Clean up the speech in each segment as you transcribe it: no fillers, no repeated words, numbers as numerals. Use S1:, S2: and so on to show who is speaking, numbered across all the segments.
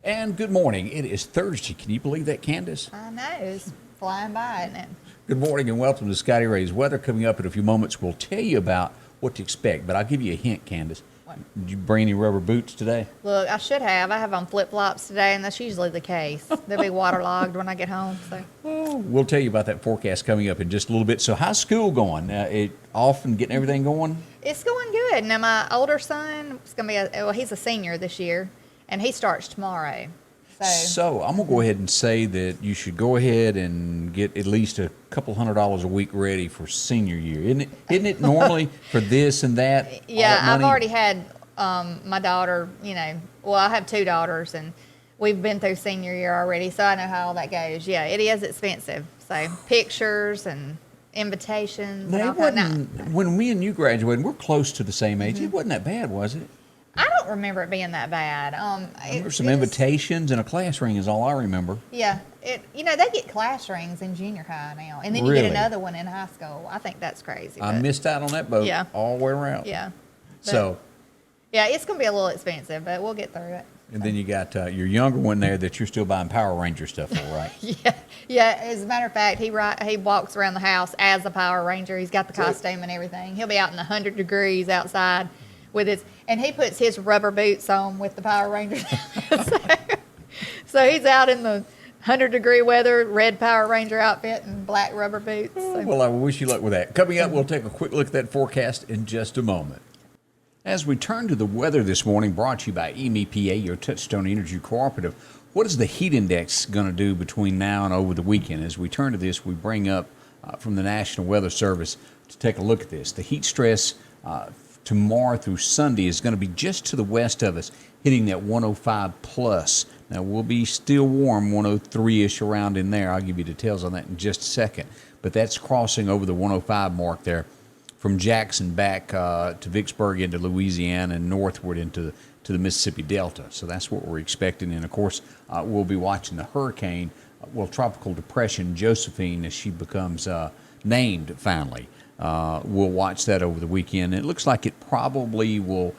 S1: And good morning. It is Thursday. Can you believe that, Candace?
S2: I know. It's flying by, isn't it?
S1: Good morning and welcome to Scotty Ray's Weather. Coming up in a few moments, we'll tell you about what to expect. But I'll give you a hint, Candace.
S2: What?
S1: Did you bring any rubber boots today?
S2: Look, I should have. I have on flip-flops today, and that's usually the case. They'll be waterlogged when I get home. So.
S1: Oh, we'll tell you about that forecast coming up in just a little bit. So how's school going? It off and getting everything going?
S2: It's going good. Now, my older son is going to be, he's a senior this year, and he starts tomorrow.
S1: So I'm going to go ahead and say that you should go ahead and get at least a couple $100 a week ready for senior year. Isn't it normally for this and that?
S2: Yeah,
S1: all that
S2: I've
S1: money?
S2: already had my daughter, I have two daughters, and we've been through senior year already, so I know how all that goes. Yeah, it is expensive. So pictures and invitations.
S1: Now,
S2: and all
S1: when me and you graduated, we're close to the same age.
S2: Mm-hmm.
S1: It wasn't that bad, was it?
S2: I don't remember it being that bad.
S1: I remember some invitations and a class ring is all I remember.
S2: Yeah, they get class rings in junior high now, and then you
S1: Really?
S2: get another one in high school. I think that's crazy.
S1: I
S2: but
S1: missed out on that boat
S2: Yeah.
S1: all the way around.
S2: Yeah.
S1: So,
S2: Yeah, it's going to be a little expensive, but we'll get through it.
S1: and then you got your younger one there that you're still buying Power Ranger stuff for, right?
S2: Yeah. As a matter of fact, he walks around the house as a Power Ranger. He's got the costume and everything. He'll be out in 100 degrees outside with and he puts his rubber boots on with the Power Rangers. so he's out in the 100-degree weather, red Power Ranger outfit and black rubber boots. So.
S1: Well, I wish you luck with that. Coming up, we'll take a quick look at that forecast in just a moment. As we turn to the weather this morning, brought to you by MEPA, your Touchstone Energy Cooperative, what is the heat index going to do between now and over the weekend? As we turn to this, we bring up from the National Weather Service to take a look at this. The heat stress tomorrow through Sunday is going to be just to the west of us, hitting that 105 plus. Now, we'll be still warm, 103-ish around in there. I'll give you details on that in just a second. But that's crossing over the 105 mark there from Jackson back to Vicksburg into Louisiana and northward into the Mississippi Delta. So that's what we're expecting. And, of course, we'll be watching the hurricane, tropical depression Josephine, as she becomes named finally. We'll watch that over the weekend. It looks like it probably will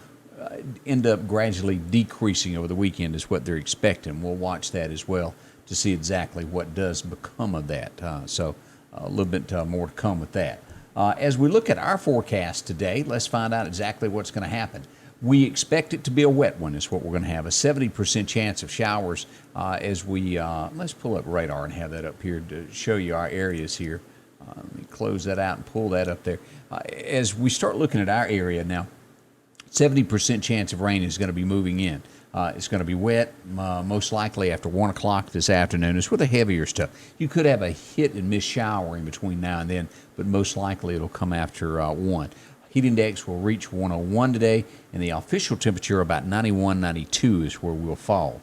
S1: end up gradually decreasing over the weekend is what they're expecting. We'll watch that as well to see exactly what does become of that. So a little bit more to come with that. As we look at our forecast today, let's find out exactly what's going to happen. We expect it to be a wet one is what we're going to have, a 70% chance of showers as we, let's pull up radar and have that up here to show you our areas here. Let me close that out and pull that up there. As we start looking at our area now, 70% chance of rain is going to be moving in. It's going to be wet, most likely after 1 o'clock this afternoon. It's with the heavier stuff. You could have a hit and miss shower in between now and then, but most likely it'll come after 1. Heat index will reach 101 today, and the official temperature about 91, 92 is where we'll fall.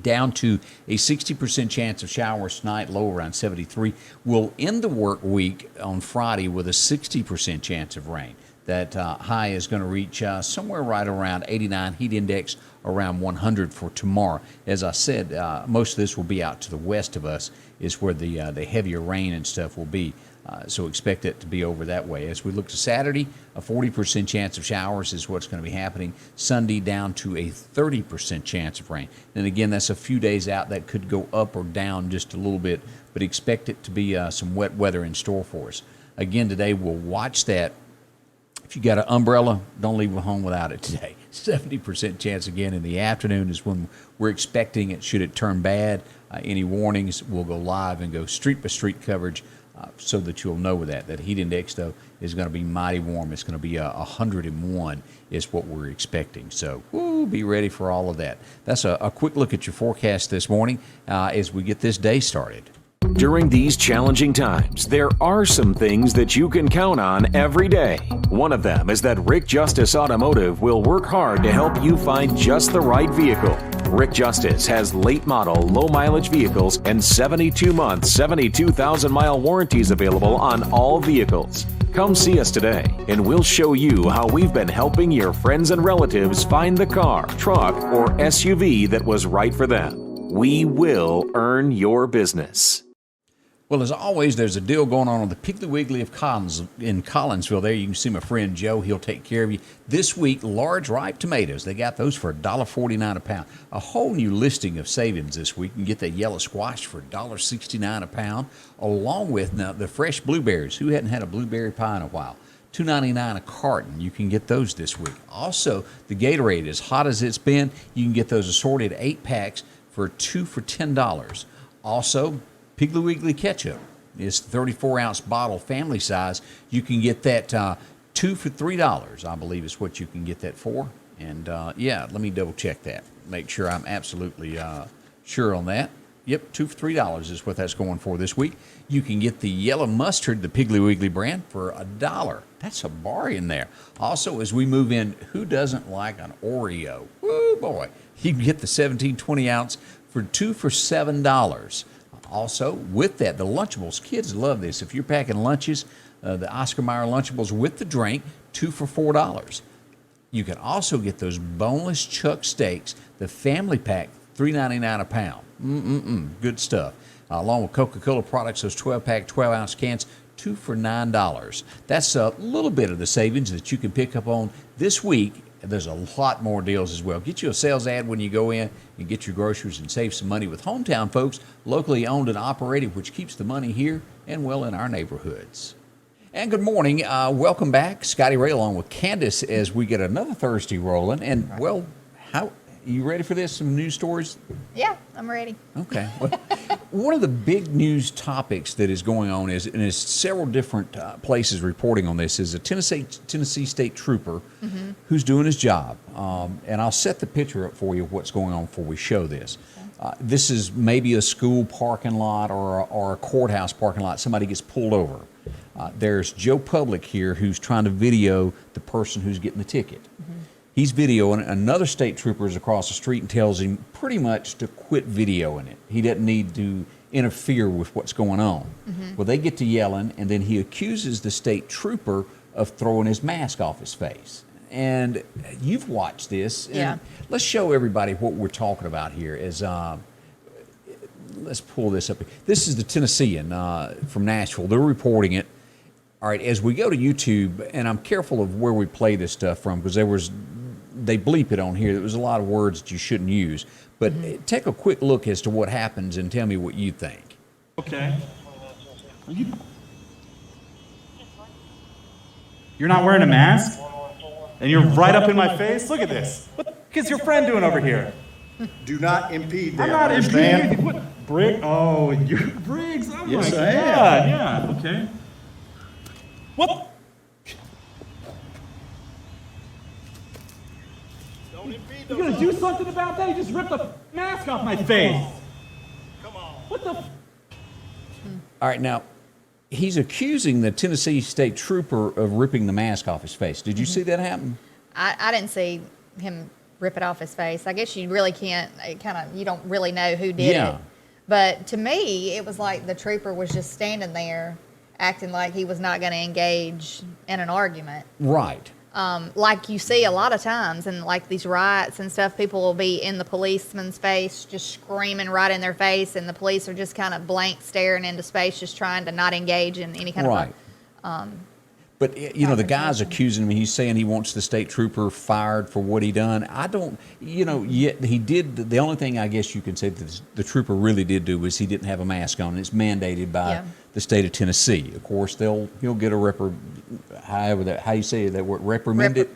S1: Down to a 60% chance of showers tonight, low around 73. We'll end the work week on Friday with a 60% chance of rain. That high is going to reach somewhere right around 89, heat index around 100 for tomorrow. As I said, most of this will be out to the west of us is where the heavier rain and stuff will be. So expect it to be over that way. As we look to Saturday, a 40% chance of showers is what's going to be happening. Sunday down to a 30% chance of rain. And again, that's a few days out. That could go up or down just a little bit, but expect it to be some wet weather in store for us. Again, today we'll watch that. If you got an umbrella, don't leave home without it today. 70% chance again in the afternoon is when we're expecting it. Should it turn bad, any warnings, we'll go live and go street-by-street coverage so that you'll know that. That heat index, though, is going to be mighty warm. It's going to be 101 is what we're expecting. So be ready for all of that. That's a quick look at your forecast this morning as we get this day started.
S3: During these challenging times, there are some things that you can count on every day. One of them is that Rick Justice Automotive will work hard to help you find just the right vehicle. Rick Justice has late model, low mileage vehicles and 72-month, 72,000-mile warranties available on all vehicles. Come see us today, and we'll show you how we've been helping your friends and relatives find the car, truck, or SUV that was right for them. We will earn your business.
S1: Well, as always, there's a deal going on the Piggly Wiggly of in Collinsville. There, you can see my friend Joe. He'll take care of you. This week, large ripe tomatoes. They got those for $1.49 a pound. A whole new listing of savings this week. You can get that yellow squash for $1.69 a pound, along with now the fresh blueberries. Who hadn't had a blueberry pie in a while? $2.99 a carton. You can get those this week. Also, the Gatorade, as hot as it's been, you can get those assorted 8-packs for $2 for $10. Also, Piggly Wiggly ketchup is 34-ounce bottle, family size. You can get that $2 for $3, I believe is what you can get that for. And yeah, let me double check that. Make sure I'm absolutely sure on that. Yep, $2 for $3 is what that's going for this week. You can get the yellow mustard, the Piggly Wiggly brand, for $1. That's a bargain there. Also, as we move in, who doesn't like an Oreo? Woo, boy. You can get the 17-20-ounce for $2 for $7. Also, with that, the Lunchables, kids love this. If you're packing lunches, the Oscar Mayer Lunchables with the drink, $2 for $4. You can also get those boneless chuck steaks, the family pack, $3.99 a pound. Good stuff. Along with Coca-Cola products, those 12-pack, 12-ounce cans, $2 for $9. That's a little bit of the savings that you can pick up on this week. There's a lot more deals as well. Get you a sales ad when you go in and get your groceries and save some money with Hometown folks, locally owned and operated, which keeps the money here and well in our neighborhoods. And good morning. Welcome back. Scotty Ray along with Candace as we get another Thursday rolling. And, well, how you ready for this? Some news stories?
S2: Yeah, I'm ready.
S1: Okay. Well, one of the big news topics that is going on is, and there's several different places reporting on this, is a Tennessee State Trooper who's doing his job. And I'll set the picture up for you of what's going on before we show this. This is maybe a school parking lot or a courthouse parking lot. Somebody gets pulled over. There's Joe Public here who's trying to video the person who's getting the ticket. He's videoing. Another state trooper is across the street and tells him pretty much to quit videoing it. He doesn't need to interfere with what's going on. Well, they get to yelling, and then he accuses the state trooper of throwing his mask off his face. And you've watched this.
S2: Yeah.
S1: Let's show everybody what we're talking about here. Let's pull this up. This is the Tennessean from Nashville. They're reporting it. All right, as we go to YouTube, and I'm careful of where we play this stuff from because they bleep it on here. There was a lot of words that you shouldn't use. But take a quick look as to what happens and tell me what you think.
S4: Okay. You're not wearing a mask? And you're right up in my face? Look at this. What is your friend doing over here?
S5: Do not impede them.
S4: I'm not
S5: understand?
S4: impeding. What? Briggs? Oh, you're Briggs. Oh,
S5: Yes,
S4: my
S5: I am.
S4: God. Yeah, okay. What?
S5: Don't impede
S4: You're
S5: them.
S4: gonna do something about that? You just ripped the mask off my face.
S5: Come on.
S4: What the?
S1: All right, now, he's accusing the Tennessee State Trooper of ripping the mask off his face. Did you see that happen?
S2: I didn't see him rip it off his face. I guess you really can't, you don't really know who did
S1: Yeah.
S2: it. But to me, it was like the trooper was just standing there acting like he was not going to engage in an argument.
S1: Right.
S2: Like you see a lot of times in like these riots and stuff, people will be in the policeman's face, just screaming right in their face, and the police are just kind of blank staring into space, just trying to not engage in any kind
S1: Right.
S2: of
S1: But, you know, the guy's accusing him. He's saying he wants the state trooper fired for what he done. I don't, yet he did. The only thing I guess you can say that the trooper really did do was he didn't have a mask on. It's mandated by the state of Tennessee. Of course, he'll get a how you say that word, reprimanded?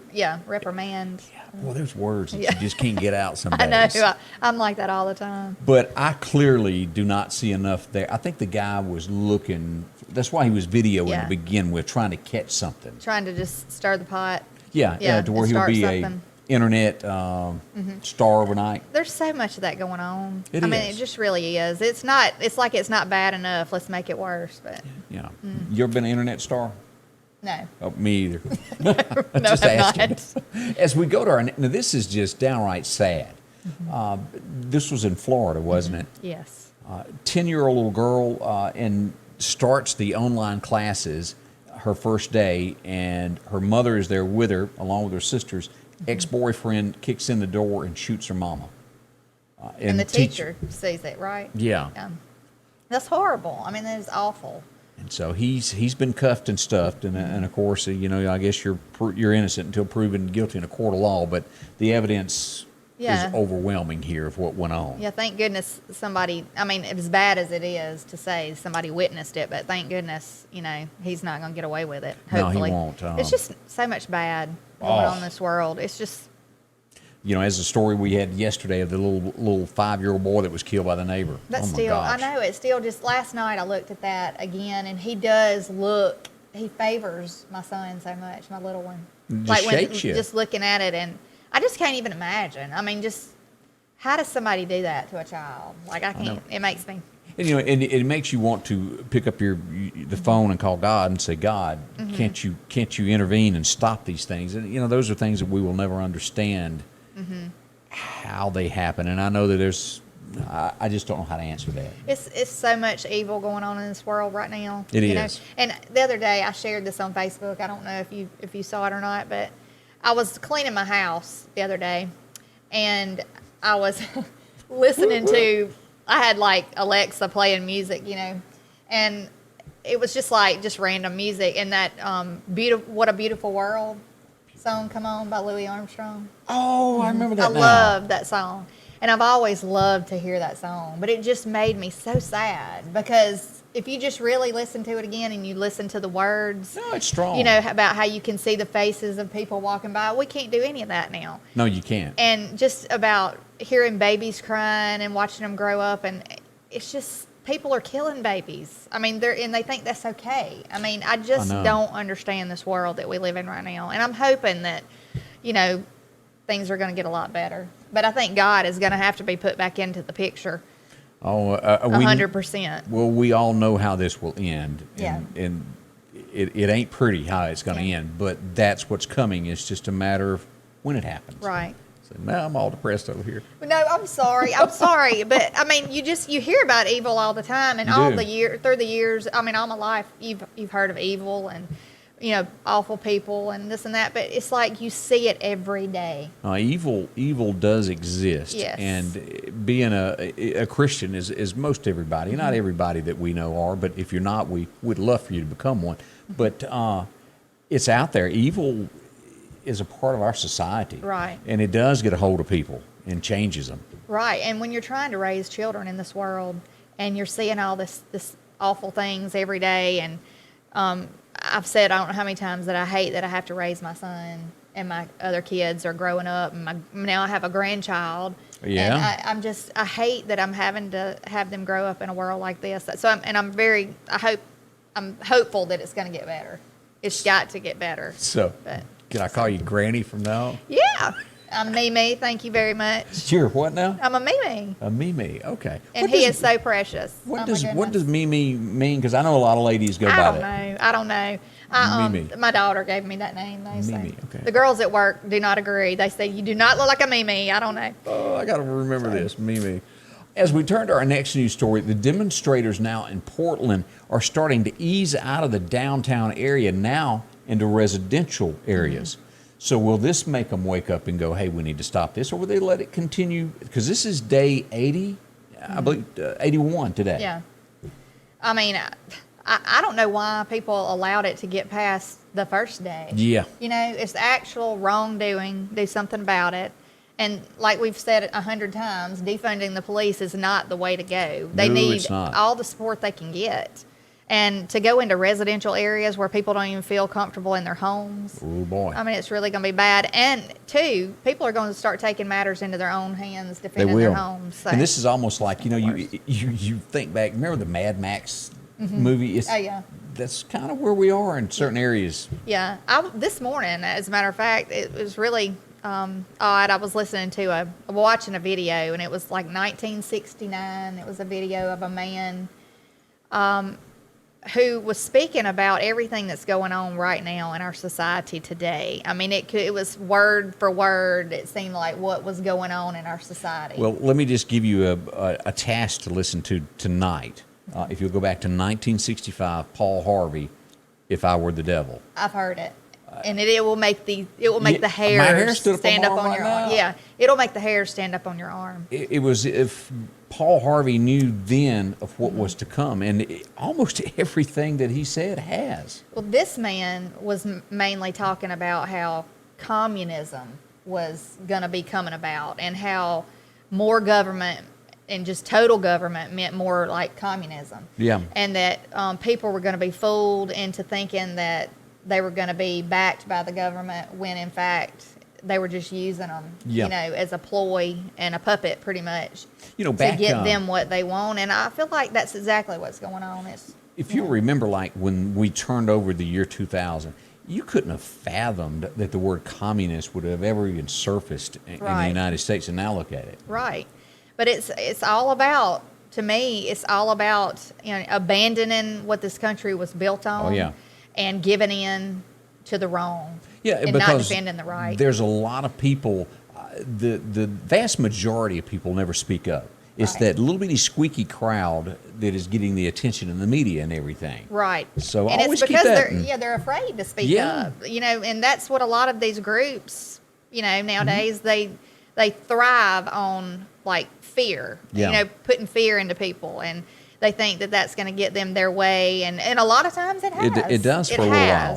S2: reprimand.
S1: Well, there's words that you just can't get out some
S2: I
S1: days.
S2: know. I'm like that all the time.
S1: But I clearly do not see enough there. I think the guy was looking. That's why he was videoing
S2: Yeah.
S1: to begin with, trying to catch something.
S2: Trying to just stir the pot.
S1: Yeah, to where
S2: and
S1: he'll
S2: start
S1: be
S2: something.
S1: a internet star overnight.
S2: There's so much of that going on.
S1: It
S2: I mean,
S1: is.
S2: it just really is. It's not. It's like it's not bad enough. Let's make it worse. But
S1: Yeah. You ever been an internet star?
S2: no,
S1: Oh, me either.
S2: no,
S1: Just
S2: I'm
S1: asking.
S2: not.
S1: As we go to now this is just downright sad. This was in Florida, wasn't it?
S2: Yes.
S1: 10-year-old little girl and starts the online classes her first day, and her mother is there with her, along with her sisters. Ex-boyfriend kicks in the door and shoots her mama.
S2: And the teacher sees it, right?
S1: Yeah.
S2: That's horrible. I mean, that is awful.
S1: And so he's been cuffed and stuffed, and of course, I guess you're innocent until proven guilty in a court of law. But the evidence
S2: Yeah.
S1: is overwhelming here of what went on.
S2: Yeah, thank goodness somebody, I mean, as bad as it is to say somebody witnessed it, but thank goodness, he's not going to get away with it,
S1: No, he
S2: hopefully.
S1: won't.
S2: It's just so much bad going on in this world. It's just,
S1: As the story we had yesterday of the little 5-year-old boy that was killed by the neighbor.
S2: that's
S1: oh my
S2: still,
S1: gosh.
S2: I know, it's still just, last night I looked at that again, and he favors my son so much, my little one.
S1: Just shakes you.
S2: Just looking at it, and I just can't even imagine. I mean, just, how does somebody do that to a child? Like, I can't, it makes me.
S1: And, and it makes you want to pick up the phone and call God and say, God, can't you intervene and stop these things? And those are things that we will never understand how they happen. And I know that I just don't know how to answer that.
S2: It's so much evil going on in this world right now.
S1: It
S2: you know?
S1: is.
S2: And the other day I shared this on Facebook. I don't know if you saw it or not, but I was cleaning my house the other day, and I was listening to. I had like Alexa playing music, and it was just random music. And that "What a Beautiful World" song come on by Louis Armstrong.
S1: Oh, I remember that
S2: I
S1: now.
S2: love that song. And I've always loved to hear that song. But it just made me so sad, because if you just really listen to it again and you listen to the words,
S1: No, it's strong.
S2: about how you can see the faces of people walking by, we can't do any of that now.
S1: No, you can't.
S2: And just about hearing babies crying and watching them grow up, and it's just, people are killing babies. I mean, they think that's okay. I mean, I just
S1: know.
S2: don't understand this world that we live in right now. And I'm hoping that, things are going to get a lot better. But I think God is going to have to be put back into the picture.
S1: Oh,
S2: 100%.
S1: Well, we all know how this will end.
S2: Yeah.
S1: And it ain't pretty how it's going to end, but that's what's coming. It's just a matter of when it happens.
S2: Right.
S1: So now I'm all depressed over here.
S2: No, I'm sorry. But I mean, you hear about evil all the time, and through the years, I mean, all my life, you've heard of evil and awful people and this and that, but it's like you see it every day.
S1: Evil does exist.
S2: Yes.
S1: And being a Christian is most everybody. Not everybody that we know are, but if you're not, we would love for you to become one. But it's out there. Evil is a part of our society.
S2: Right.
S1: And it does get a hold of people and changes them.
S2: Right. And when you're trying to raise children in this world and you're seeing all this awful things every day, and I've said I don't know how many times that I hate that I have to raise my son, and my other kids are growing up, and now I have a grandchild.
S1: Yeah.
S2: And I hate that I'm having to have them grow up in a world like this. So I'm hopeful that it's going to get better. It's got to get better.
S1: So,
S2: But
S1: can I call you Granny from now on?
S2: yeah, I'm Mimi. Thank you very much.
S1: You're what now?
S2: I'm a Mimi.
S1: A Mimi. Okay.
S2: And he is so precious.
S1: What
S2: Oh, my
S1: does
S2: goodness.
S1: Mimi mean? Because I know a lot of ladies go by that.
S2: I don't know.
S1: Mimi.
S2: My daughter gave me that name. They say.
S1: Mimi, okay.
S2: The girls at work do not agree. They say, you do not look like a Mimi. I don't know.
S1: Oh, I got to remember this, Mimi. As we turn to our next news story, the demonstrators now in Portland are starting to ease out of the downtown area now into residential areas. So will this make them wake up and go, hey, we need to stop this? Or will they let it continue? Because this is day 80, I believe 81 today.
S2: Yeah. I mean, I don't know why people allowed it to get past the first day.
S1: Yeah.
S2: It's actual wrongdoing. Do something about it. And like we've said 100 times, defunding the police is not the way to go. They
S1: No,
S2: need
S1: it's not.
S2: all the support they can get. And to go into residential areas where people don't even feel comfortable in their homes,
S1: Oh, boy.
S2: I mean, it's really going to be bad. And two, people are going to start taking matters into their own hands,
S1: They
S2: defending
S1: will.
S2: their homes. So.
S1: And this is almost like, you think back, remember the Mad Max movie?
S2: Oh, yeah.
S1: That's kind of where we are in certain areas.
S2: Yeah, this morning, as a matter of fact, it was really odd. I was watching a video, and it was like 1969. It was a video of a man who was speaking about everything that's going on right now in our society today. I mean, it was word for word. It seemed like what was going on in our society.
S1: Well, let me just give you a task to listen to tonight. If you'll go back to 1965, Paul Harvey, If I Were the Devil.
S2: I've heard it. And it will make the
S1: my hair
S2: hairs
S1: stood up on
S2: stand
S1: my
S2: up
S1: arm
S2: on
S1: right
S2: your
S1: now.
S2: arm. Yeah, it'll make the hair stand up on your arm.
S1: It was if Paul Harvey knew then of what was to come, and almost everything that he said has.
S2: Well, this man was mainly talking about how communism was going to be coming about, and how more government and just total government meant more like communism.
S1: Yeah.
S2: And that people were going to be fooled into thinking that they were going to be backed by the government when in fact they were just using them,
S1: Yeah.
S2: as a ploy and a puppet pretty much to
S1: Back
S2: get them what they want. And I feel like that's exactly what's going on.
S1: If you remember, like when we turned over the year 2000, you couldn't have fathomed that the word communist would have ever even surfaced in the
S2: Right.
S1: United States. And now look at it.
S2: Right. But it's all about, to me, it's all about abandoning what this country was built on.
S1: Oh, yeah.
S2: And giving in to the wrong.
S1: Yeah,
S2: and
S1: because
S2: not defending the right.
S1: There's a lot of people. The vast majority of people never speak up. It's
S2: Right.
S1: that little bitty squeaky crowd that is getting the attention in the media and everything.
S2: Right.
S1: So
S2: and
S1: always
S2: it's
S1: keep
S2: because
S1: that.
S2: they're afraid to speak
S1: Yeah.
S2: up. And that's what a lot of these groups, nowadays
S1: Mm-hmm.
S2: they thrive on like fear.
S1: Yeah.
S2: Putting fear into people, and they think that that's going to get them their way, and a lot of times it has.
S1: It does for a little while.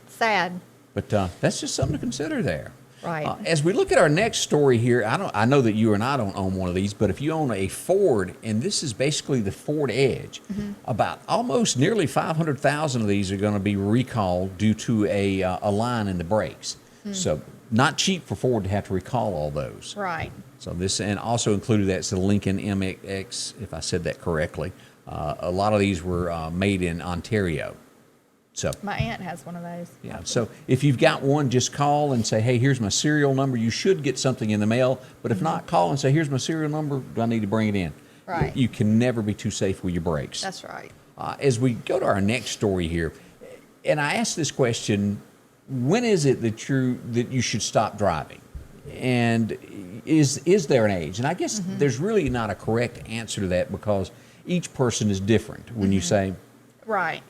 S2: Sad.
S1: But that's just something to consider there.
S2: Right.
S1: As we look at our next story here, I know that you and I don't own one of these, but if you own a Ford, and this is basically the Ford Edge, about almost nearly 500,000 of these are going to be recalled due to a line in the brakes. So not cheap for Ford to have to recall all those.
S2: Right.
S1: So this, and also included that's the Lincoln MX, if I said that correctly. A lot of these were made in Ontario. So
S2: My aunt has one of those.
S1: yeah. So if you've got one, just call and say, hey, here's my serial number. You should get something in the mail. But if not, call and say, here's my serial number. Do I need to bring it in?
S2: Right.
S1: You can never be too safe with your brakes.
S2: That's right.
S1: As we go to our next story here, and I asked this question, when is it that you should stop driving? And is there an age? And I guess there's really not a correct answer to that, because each person is different when you say.
S2: Right.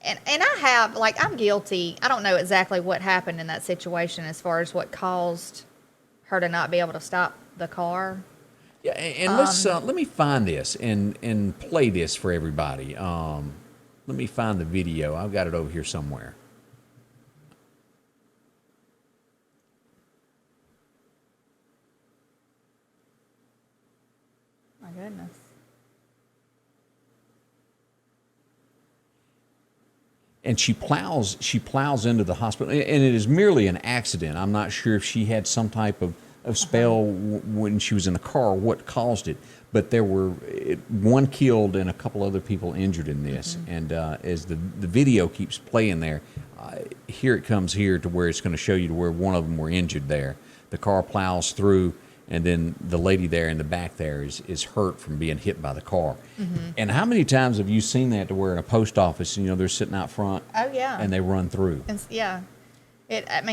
S2: And I have, I'm guilty. I don't know exactly what happened in that situation as far as what caused her to not be able to stop the car.
S1: Yeah, and let me find this and play this for everybody. Let me find the video. I've got it over here somewhere.
S2: My goodness.
S1: And she plows into the hospital, and it is merely an accident. I'm not sure if she had some type of spell when she was in the car, what caused it. But there were one killed and a couple other people injured in this. And as the video keeps playing there, here it comes here to where it's going to show you to where one of them were injured there. The car plows through, and then the lady there in the back there is hurt from being hit by the car. And how many times have you seen that to where in a post office, they're sitting out front
S2: Oh, yeah.
S1: and they run through?
S2: Yeah.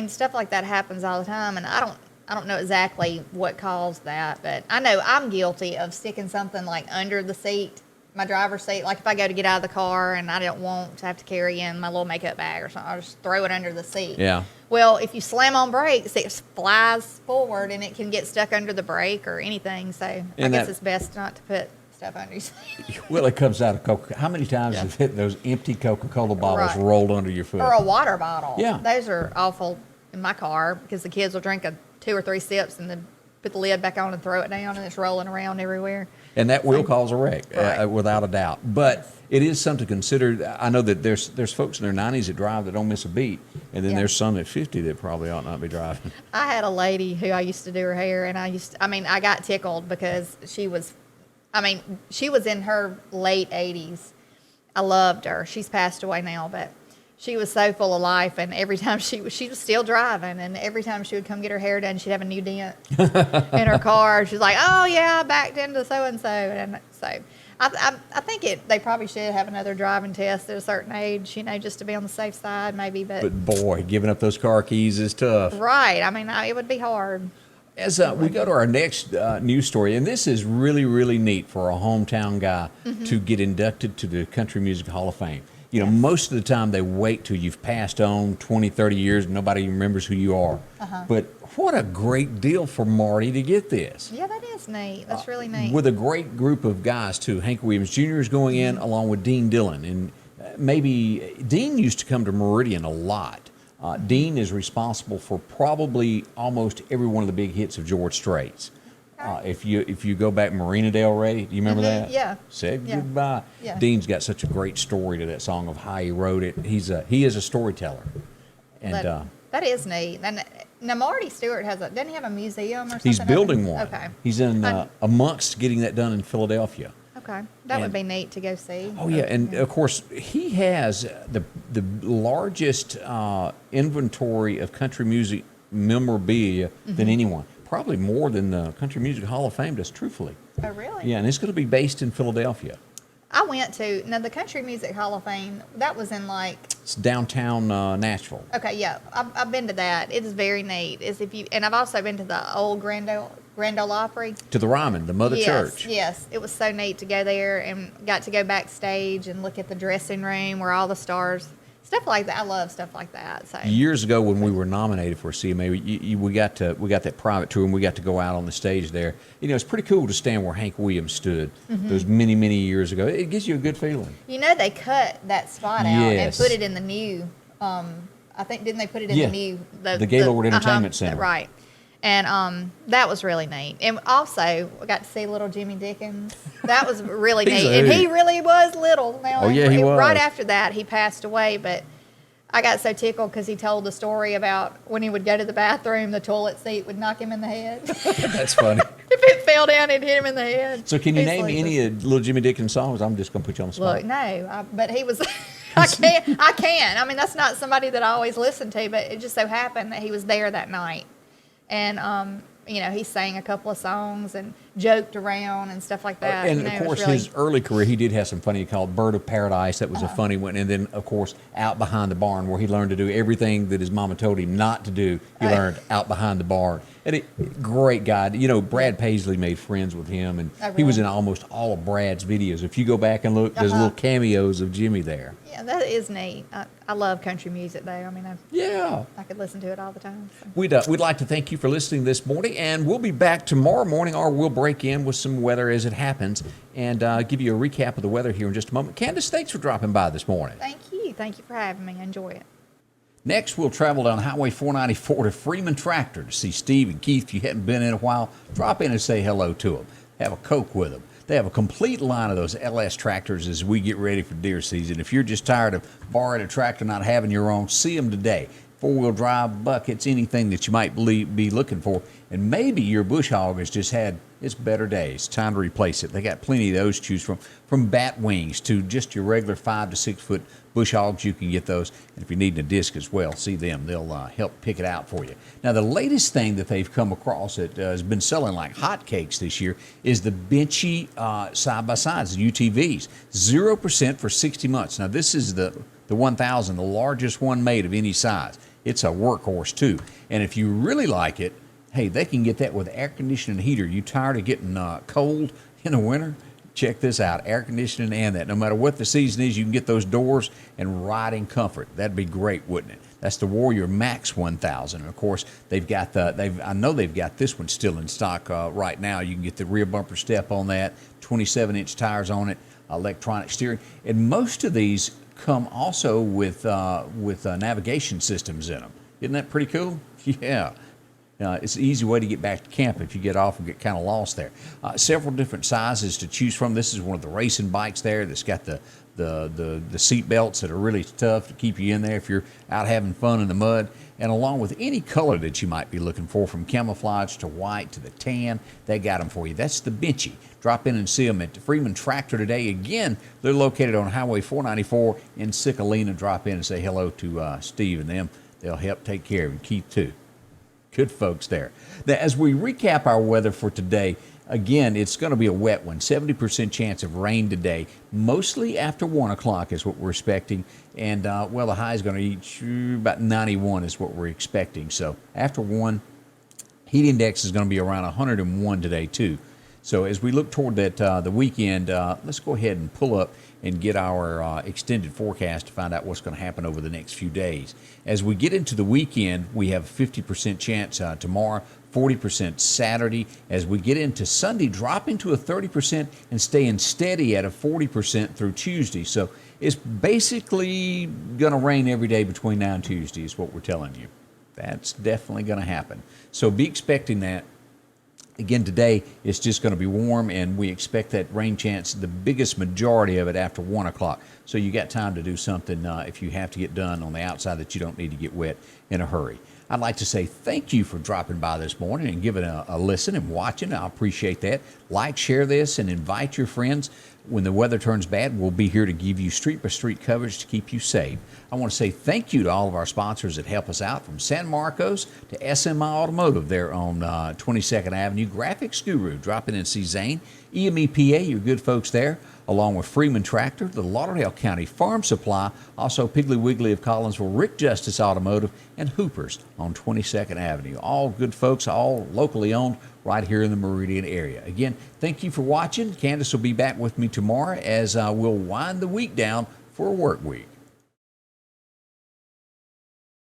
S2: Stuff like that happens all the time, and I don't know exactly what caused that, but I know I'm guilty of sticking something under the seat, my driver's seat. Like if I go to get out of the car and I don't want to have to carry in my little makeup bag or something, I'll just throw it under the seat.
S1: Yeah.
S2: Well, if you slam on brakes, it flies forward and it can get stuck under the brake or anything. So I guess it's best not to put stuff under your seat.
S1: Well, it comes out of Coca. How many times have those empty Coca-Cola bottles
S2: Right.
S1: rolled under your foot?
S2: Or a water bottle.
S1: Yeah.
S2: Those are awful in my car because the kids will drink 2 or 3 sips and then put the lid back on and throw it down, and it's rolling around everywhere.
S1: And that will cause a wreck,
S2: Right.
S1: without a doubt. But it is something to consider. I know that there's folks in their 90s that drive that don't miss a beat, and then
S2: Yeah.
S1: there's some at 50 that probably ought not be driving.
S2: I had a lady who I used to do her hair, and I got tickled because she was in her late 80s. I loved her. She's passed away now, but she was so full of life, and every time she was still driving, and every time she would come get her hair done, she'd have a new dent in her car. She's like, "Oh yeah, I backed into so and so." I think they probably should have another driving test at a certain age, just to be on the safe side, maybe.
S1: But boy, giving up those car keys is tough.
S2: Right. It would be hard.
S1: As we go to our next news story, and this is really, really neat for a hometown guy to get inducted to the Country Music Hall of Fame. You know, most of the time they wait till you've passed on 20, 30 years and nobody remembers who you are. But what a great deal for Marty to get this.
S2: Yeah, that is neat. That's really neat.
S1: With a great group of guys, too. Hank Williams Jr. is going in along with Dean Dillon. And maybe Dean used to come to Meridian a lot. Dean is responsible for probably almost every one of the big hits of George Strait's. If you go back Marina Del Rey, do you remember that?
S2: Yeah.
S1: Said
S2: Yeah.
S1: goodbye.
S2: Yeah.
S1: Dean's got such a great story to that song of how he wrote it. He is a storyteller, and
S2: That is neat. And now Marty Stewart doesn't he have a museum or something?
S1: he's building one.
S2: Okay.
S1: He's amongst getting that done in Philadelphia.
S2: Okay. That would
S1: And-
S2: be neat to go see.
S1: Oh yeah, and of course he has the largest inventory of country music memorabilia than anyone. Probably more than the Country Music Hall of Fame does, truthfully.
S2: Oh, really?
S1: Yeah, and it's going to be based in Philadelphia.
S2: I went to, now the Country Music Hall of Fame, that was in like,
S1: It's downtown Nashville.
S2: okay, yeah, I've been to that. It is very neat. And I've also been to the old Grand Ole Opry.
S1: To the Ryman, the Mother Church.
S2: Yes, it was so neat to go there and got to go backstage and look at the dressing room where all the stars, stuff like that. I love stuff like that. So
S1: Years ago, when we were nominated for a CMA, we got that private tour and we got to go out on the stage there. You know, it's pretty cool to stand where Hank Williams stood those many, many years ago. It gives you a good feeling.
S2: you know they cut that spot out and
S1: Yes.
S2: put it in the new. I think didn't they put it in
S1: Yeah.
S2: the new
S1: The Gaylord Entertainment Center.
S2: Right. And that was really neat. And also, we got to see little Jimmy Dickens. That was really
S1: He's
S2: neat.
S1: a
S2: And he
S1: hoot.
S2: really was little. Now,
S1: Oh, yeah, he was.
S2: Right after that, he passed away. But I got so tickled because he told the story about when he would go to the bathroom, the toilet seat would knock him in the head.
S1: That's funny.
S2: If it fell down, it'd hit him in the head.
S1: So can you
S2: He's
S1: name
S2: like,
S1: any of Little Jimmy Dickens songs? I'm just going to put you on the spot.
S2: Look, no, but he was. I can. I mean, that's not somebody that I always listen to, but it just so happened that he was there that night, and you know, he sang a couple of songs and joked around and stuff like that.
S1: And
S2: you know,
S1: of
S2: it was
S1: course,
S2: really,
S1: his early career, he did have some funny called Bird of Paradise. That was a funny one. And then, of course, Out Behind the Barn, where he learned to do everything that his mama told him not to do. He
S2: Right.
S1: learned out behind the barn. And great guy. You know, Brad Paisley made friends with him, and
S2: Oh,
S1: he was
S2: really?
S1: in almost all of Brad's videos. If you go back and look, there's little cameos of Jimmy there.
S2: yeah, that is neat. I love country music, though. I mean,
S1: Yeah.
S2: I could listen to it all the time. So.
S1: We'd like to thank you for listening this morning, and we'll be back tomorrow morning, or we'll break in with some weather as it happens and give you a recap of the weather here in just a moment. Candace, thanks for dropping by this morning.
S2: Thank you. Thank you for having me. I enjoy it.
S1: Next, we'll travel down Highway 494 to Freeman Tractor to see Steve and Keith. If you hadn't been in a while, drop in and say hello to them. Have a Coke with them. They have a complete line of those LS tractors as we get ready for deer season. If you're just tired of borrowing a tractor, not having your own, see them today. Four-wheel drive, buckets, anything that you might be looking for. And maybe your bush hog has just had its better days. Time to replace it. They got plenty of those to choose from bat wings to just your regular 5 to 6 foot bush hogs. You can get those. And if you need a disc as well, see them. They'll help pick it out for you. Now, the latest thing that they've come across that has been selling like hotcakes this year is the Benchy side-by-sides, the UTVs. 0% for 60 months. Now, this is the 1000, the largest one made of any size. It's a workhorse, too. And if you really like it, hey, they can get that with air conditioning and heater. You tired of getting cold in the winter? Check this out, air conditioning and that. No matter what the season is, you can get those doors and riding comfort. That'd be great, wouldn't it? That's the Warrior Max 1000. And of course, they've got I know they've got this one still in stock right now. You can get the rear bumper step on that, 27-inch tires on it, electronic steering, and most of these come also with navigation systems in them. Isn't that pretty cool? Yeah. It's an easy way to get back to camp if you get off and get kind of lost there. Several different sizes to choose from. This is one of the racing bikes there that's got the seat belts that are really tough to keep you in there if you're out having fun in the mud. And along with any color that you might be looking for, from camouflage to white to the tan, they got them for you. That's the Benchy. Drop in and see them at Freeman Tractor today. Again, they're located on Highway 494 in Sicalina. Drop in and say hello to Steve and them. They'll help take care of you. Keith, too. Good folks there. Now, as we recap our weather for today, again, it's going to be a wet one. 70% chance of rain today, mostly after 1 o'clock is what we're expecting. And, well, the high is going to reach about 91 is what we're expecting. So after 1, heat index is going to be around 101 today, too. So as we look toward that the weekend, let's go ahead and pull up and get our extended forecast to find out what's going to happen over the next few days. As we get into the weekend, we have a 50% chance tomorrow, 40% Saturday. As we get into Sunday, dropping to a 30% and staying steady at a 40% through Tuesday. So it's basically going to rain every day between now and Tuesday is what we're telling you. That's definitely going to happen. So be expecting that. Again, today it's just going to be warm, and we expect that rain chance, the biggest majority of it after 1 o'clock. So you got time to do something if you have to get done on the outside that you don't need to get wet in a hurry. I'd like to say thank you for dropping by this morning and giving a listen and watching. I appreciate that. Like, share this, and invite your friends. When the weather turns bad, we'll be here to give you street-by-street coverage to keep you safe. I want to say thank you to all of our sponsors that help us out, from San Marcos to SMI Automotive there on 22nd Avenue, Graphics Guru, dropping in see Zane, EMEPA, your good folks there, along with Freeman Tractor, the Lauderdale County Farm Supply, also Piggly Wiggly of Collinsville, Rick Justice Automotive, and Hoopers on 22nd Avenue. All good folks, all locally owned, right here in the Meridian area. Again, thank you for watching. Candace will be back with me tomorrow as we'll wind the week down for a work week.